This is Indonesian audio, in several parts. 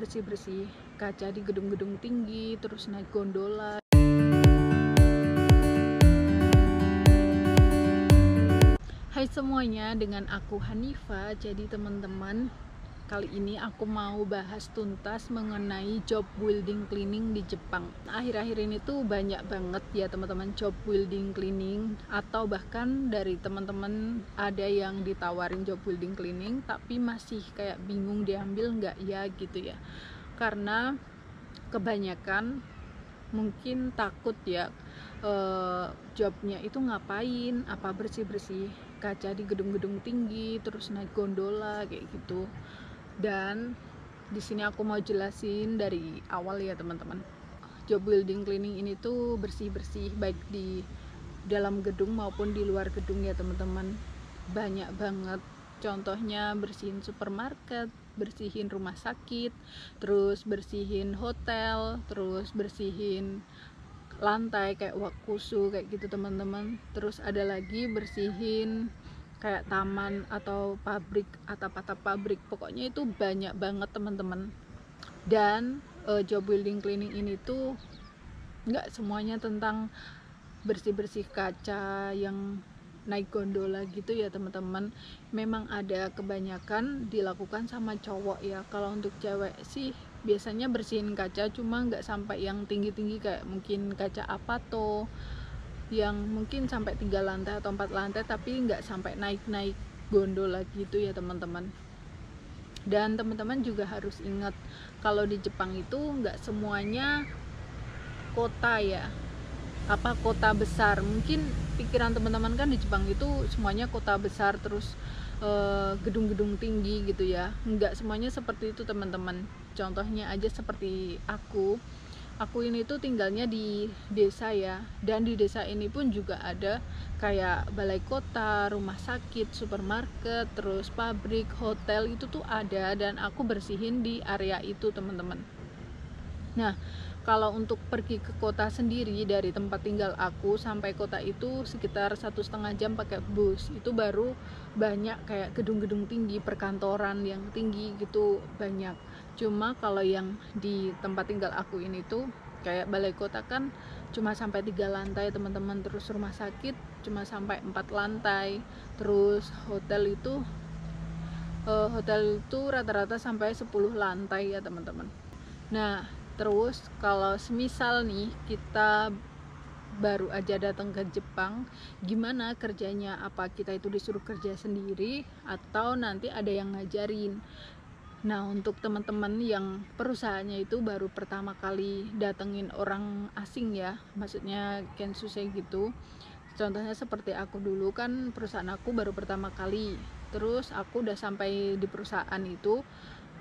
bersih-bersih kaca di gedung-gedung tinggi, terus naik gondola. Hai semuanya, dengan aku Hanifa. Jadi teman-teman, kali ini aku mau bahas tuntas mengenai job building cleaning di Jepang. Akhir-akhir ini tuh banyak banget ya teman-teman job building cleaning, atau bahkan dari teman-teman ada yang ditawarin job building cleaning tapi masih kayak bingung diambil nggak ya gitu ya. Karena kebanyakan mungkin takut ya, jobnya itu ngapain, apa bersih-bersih kaca di gedung-gedung tinggi, terus naik gondola kayak gitu. Dan di sini aku mau jelasin dari awal ya teman-teman. Job building cleaning ini tuh bersih-bersih baik di dalam gedung maupun di luar gedung ya teman-teman. Banyak banget. Contohnya bersihin supermarket, bersihin rumah sakit, terus bersihin hotel, terus bersihin lantai kayak wakusu kayak gitu teman-teman. Terus ada lagi bersihin kayak taman atau pabrik, atap-atap pabrik. Pokoknya itu banyak banget teman-teman. Dan job building cleaning ini tuh nggak semuanya tentang bersih-bersih kaca yang naik gondola gitu ya teman-teman. Memang ada kebanyakan dilakukan sama cowok ya. Kalau untuk cewek sih biasanya bersihin kaca, cuma nggak sampai yang tinggi-tinggi kayak mungkin kaca Apato yang mungkin sampai 3 lantai atau 4 lantai, tapi nggak sampai naik-naik gondola gitu ya teman-teman. Dan teman-teman juga harus ingat kalau di Jepang itu nggak semuanya kota ya, apa kota besar. Mungkin pikiran teman-teman kan di Jepang itu semuanya kota besar, terus gedung-gedung tinggi gitu ya. Nggak semuanya seperti itu teman-teman. Contohnya aja seperti aku ini tuh tinggalnya di desa ya, dan di desa ini pun juga ada kayak balai kota, rumah sakit, supermarket, terus pabrik, hotel, itu tuh ada, dan aku bersihin di area itu teman-teman. Nah, kalau untuk pergi ke kota sendiri dari tempat tinggal aku sampai kota itu sekitar 1,5 jam pakai bus. Itu baru banyak kayak gedung-gedung tinggi, perkantoran yang tinggi gitu banyak. Cuma kalau yang di tempat tinggal aku ini tuh kayak balai kota kan cuma sampai 3 lantai teman-teman. Terus rumah sakit cuma sampai 4 lantai. Terus hotel itu rata-rata sampai 10 lantai ya teman-teman. Nah, terus kalau semisal nih kita baru aja datang ke Jepang, gimana kerjanya? Apa kita itu disuruh kerja sendiri atau nanti ada yang ngajarin? Nah, untuk teman-teman yang perusahaannya itu baru pertama kali datengin orang asing ya, maksudnya kensusei gitu. Contohnya seperti aku dulu kan, perusahaan aku baru pertama kali. Terus aku udah sampai di perusahaan itu,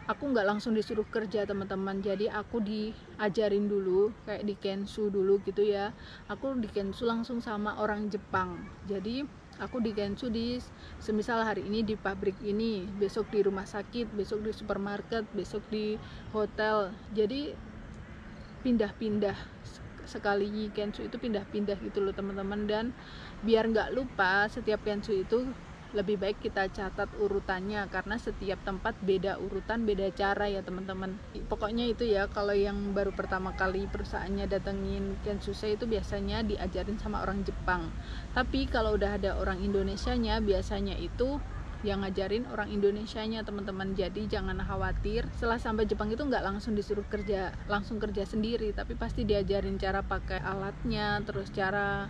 aku nggak langsung disuruh kerja teman-teman. Jadi aku diajarin dulu kayak di kensu dulu gitu ya. Aku di kensu langsung sama orang Jepang. Jadi aku di kensu di semisal hari ini di pabrik ini, besok di rumah sakit, besok di supermarket, besok di hotel. Jadi pindah-pindah, sekali kensu itu pindah-pindah gitu loh teman-teman. Dan biar nggak lupa setiap kensu itu lebih baik kita catat urutannya, karena setiap tempat beda urutan, beda cara ya teman-teman. Pokoknya itu ya, kalau yang baru pertama kali perusahaannya datengin kensusei itu biasanya diajarin sama orang Jepang. Tapi kalau udah ada orang Indonesianya, biasanya itu yang ngajarin orang Indonesianya teman-teman. Jadi jangan khawatir, setelah sampai Jepang itu nggak langsung disuruh langsung kerja sendiri, tapi pasti diajarin cara pakai alatnya, terus cara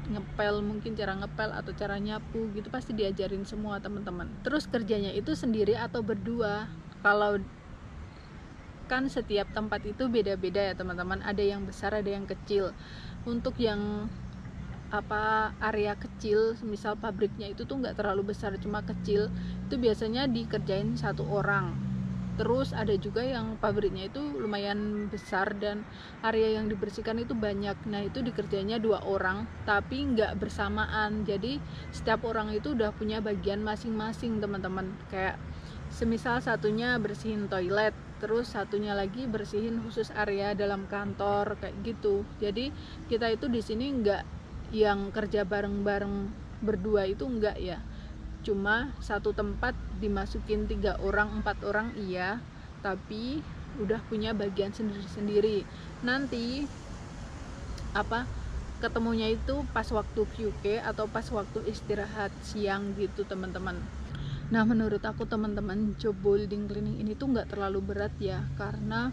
ngepel, mungkin cara ngepel atau cara nyapu gitu, pasti diajarin semua teman-teman. Terus kerjanya itu sendiri atau berdua. Kalau kan setiap tempat itu beda-beda ya teman-teman, ada yang besar ada yang kecil. Untuk yang area kecil, misal pabriknya itu tuh nggak terlalu besar, cuma kecil, itu biasanya dikerjain 1 orang. Terus ada juga yang pabriknya itu lumayan besar dan area yang dibersihkan itu banyak. Nah, itu dikerjanya 2 orang tapi nggak bersamaan. Jadi setiap orang itu udah punya bagian masing-masing teman-teman. Kayak semisal satunya bersihin toilet, terus satunya lagi bersihin khusus area dalam kantor kayak gitu. Jadi kita itu di sini nggak yang kerja bareng-bareng berdua, itu enggak ya. Cuma satu tempat dimasukin 3 orang 4 orang iya, tapi udah punya bagian sendiri-sendiri. Nanti ketemunya itu pas waktu QK atau pas waktu istirahat siang gitu teman-teman. Nah menurut aku teman-teman, job building cleaning ini tuh nggak terlalu berat ya, karena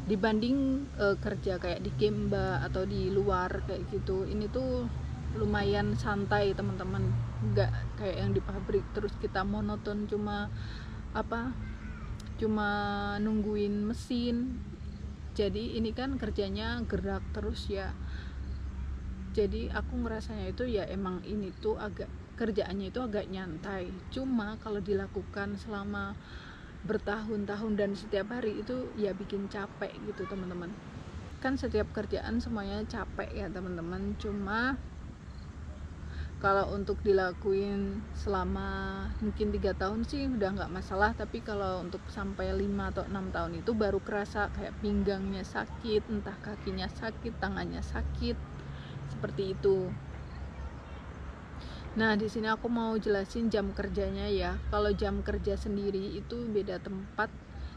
dibanding kerja kayak di Gemba atau di luar kayak gitu, ini tuh lumayan santai teman-teman, nggak kayak yang di pabrik terus kita monoton cuma nungguin mesin. Jadi ini kan kerjanya gerak terus ya, jadi aku ngerasanya itu ya emang ini tuh kerjaannya itu agak nyantai. Cuma kalau dilakukan selama bertahun-tahun dan setiap hari itu ya bikin capek gitu teman-teman. Kan setiap kerjaan semuanya capek ya teman-teman, cuma kalau untuk dilakuin selama mungkin 3 tahun sih udah nggak masalah, tapi kalau untuk sampai 5 atau 6 tahun itu baru kerasa kayak pinggangnya sakit, entah kakinya sakit, tangannya sakit, seperti itu. Nah, di sini aku mau jelasin jam kerjanya ya. Kalau jam kerja sendiri itu beda tempat,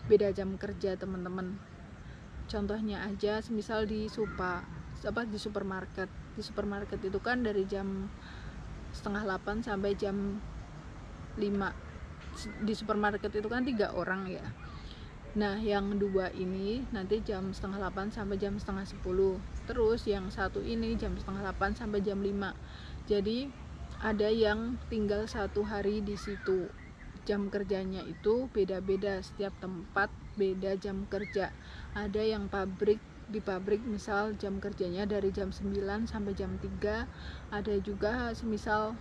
beda jam kerja teman-teman. Contohnya aja, semisal di supermarket. Di supermarket itu kan dari jam 7:30 sampai jam 5. Di supermarket itu kan 3 orang ya. Nah, yang 2 ini nanti jam 7:30 sampai jam 9:30. Terus yang 1 ini jam 7:30 sampai jam 5. Jadi ada yang tinggal 1 hari di situ. Jam kerjanya itu beda-beda, setiap tempat beda jam kerja. Ada yang di pabrik misal jam kerjanya dari jam 9 sampai jam 3. Ada juga semisal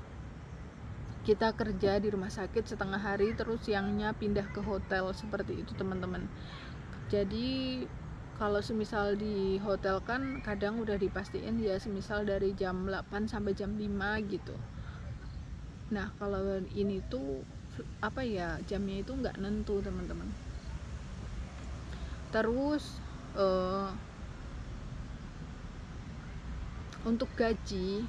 kita kerja di rumah sakit setengah hari terus siangnya pindah ke hotel, seperti itu teman-teman. Jadi kalau semisal di hotel kan kadang udah dipastiin ya semisal dari jam 8 sampai jam 5 gitu. Nah kalau ini tuh jamnya itu nggak nentu teman-teman. Terus untuk gaji,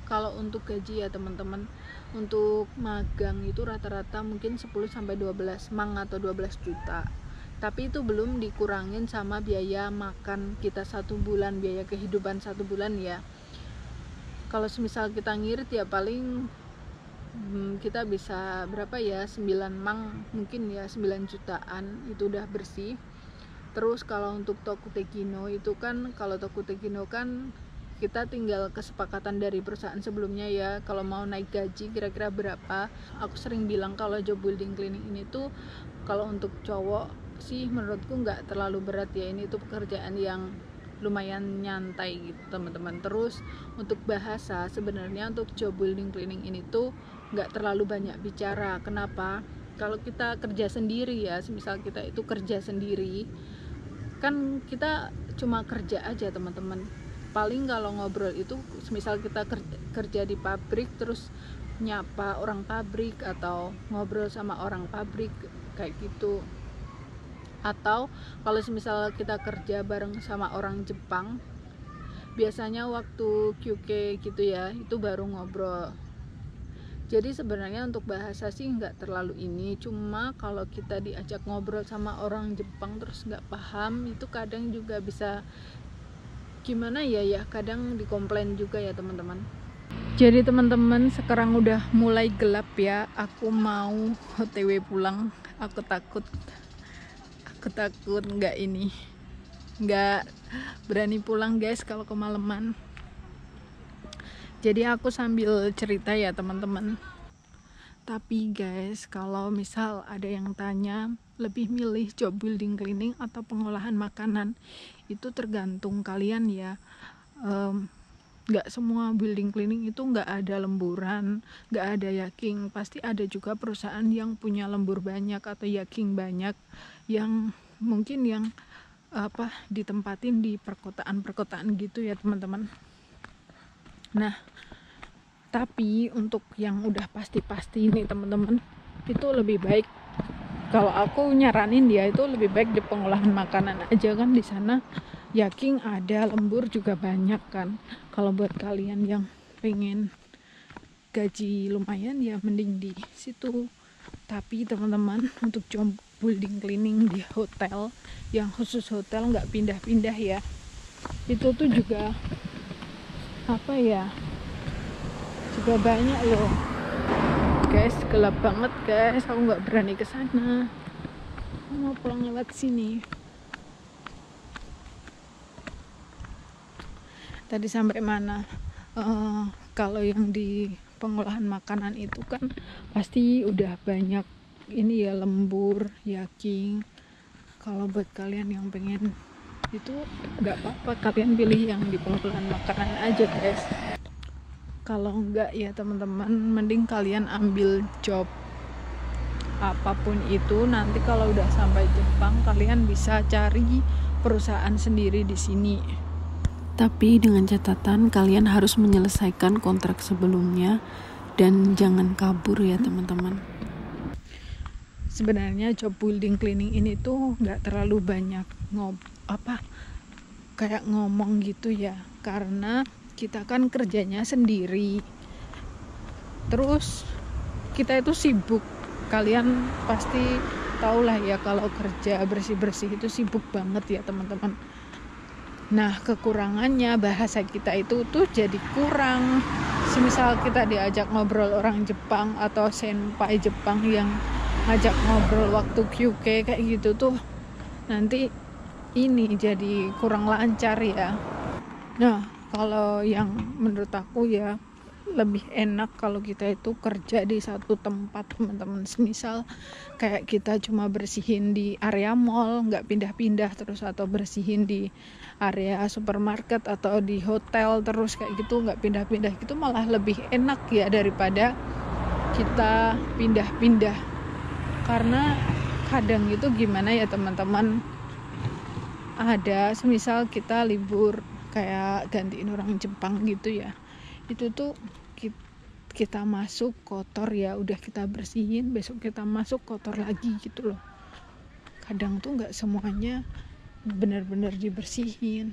kalau untuk gaji ya teman-teman, untuk magang itu rata-rata mungkin 10-12 mang atau 12 juta. Tapi itu belum dikurangin sama biaya makan kita 1 bulan, biaya kehidupan 1 bulan ya. Kalau semisal kita ngirit ya paling kita bisa berapa ya, 9 mang mungkin ya, 9 jutaan itu udah bersih. Terus kalau untuk Tokutekino itu kan, kalau Tokutekino kan kita tinggal kesepakatan dari perusahaan sebelumnya ya, kalau mau naik gaji kira-kira berapa. Aku sering bilang kalau job building cleaning ini tuh kalau untuk cowok sih menurutku nggak terlalu berat ya, ini tuh pekerjaan yang lumayan nyantai gitu teman-teman. Terus untuk bahasa, sebenarnya untuk job building cleaning ini tuh nggak terlalu banyak bicara. Kenapa? Kalau kita kerja sendiri ya, misal kita itu kerja sendiri kan kita cuma kerja aja teman-teman. Paling kalau ngobrol itu misal kita kerja di pabrik terus nyapa orang pabrik atau ngobrol sama orang pabrik kayak gitu. Atau kalau misal kita kerja bareng sama orang Jepang, biasanya waktu QK gitu ya, itu baru ngobrol. Jadi sebenarnya untuk bahasa sih nggak terlalu ini, cuma kalau kita diajak ngobrol sama orang Jepang terus nggak paham, itu kadang juga bisa gimana ya, kadang dikomplain juga ya teman-teman. Jadi teman-teman, sekarang udah mulai gelap ya, aku mau OTW pulang. Aku takut nggak berani pulang guys kalau kemalaman. Jadi aku sambil cerita ya teman-teman. Tapi guys, kalau misal ada yang tanya lebih milih job building cleaning atau pengolahan makanan, itu tergantung kalian ya. Nggak semua building cleaning itu nggak ada lemburan, nggak ada yaking. Pasti ada juga perusahaan yang punya lembur banyak atau yaking banyak, yang mungkin yang ditempatin di perkotaan gitu ya teman-teman. Nah, tapi untuk yang udah pasti nih teman-teman, itu lebih baik, kalau aku nyaranin dia itu lebih baik di pengolahan makanan aja, kan di sana yaking ada, lembur juga banyak kan. Kalau buat kalian yang pengen gaji lumayan ya mending di situ. Tapi teman-teman, untuk building cleaning di hotel, yang khusus hotel, nggak pindah-pindah ya. Itu tuh juga apa ya, juga banyak loh guys. Gelap banget guys, aku nggak berani ke sana. Aku mau pulang lewat sini. Tadi sampai mana? Kalau yang di pengolahan makanan itu kan pasti udah banyak ini ya, lembur, yaking. Kalau buat kalian yang pengen itu nggak apa-apa, kalian pilih yang di pengolahan makanan aja guys. Kalau enggak ya teman-teman, mending kalian ambil job apapun itu. Nanti kalau udah sampai Jepang, kalian bisa cari perusahaan sendiri di sini. Tapi dengan catatan kalian harus menyelesaikan kontrak sebelumnya dan jangan kabur ya teman-teman. Sebenarnya job building cleaning ini tuh nggak terlalu banyak kayak ngomong gitu ya, karena kita kan kerjanya sendiri. Terus kita itu sibuk. Kalian pasti tahulah ya kalau kerja bersih-bersih itu sibuk banget ya teman-teman. Nah, kekurangannya bahasa kita itu tuh jadi kurang. Semisal kita diajak ngobrol orang Jepang atau senpai Jepang yang ngajak ngobrol waktu QK kayak gitu tuh, nanti ini jadi kurang lancar ya. Nah, kalau yang menurut aku ya lebih enak kalau kita itu kerja di satu tempat teman-teman. Semisal kayak kita cuma bersihin di area mall, nggak pindah-pindah terus, atau bersihin di area supermarket atau di hotel terus kayak gitu, nggak pindah-pindah gitu, malah lebih enak ya daripada kita pindah-pindah. Karena kadang itu gimana ya teman-teman, ada semisal kita libur kayak gantiin orang Jepang gitu ya, itu tuh kita masuk kotor ya udah kita bersihin, besok kita masuk kotor lagi gitu loh. Kadang tuh nggak semuanya benar-benar dibersihin.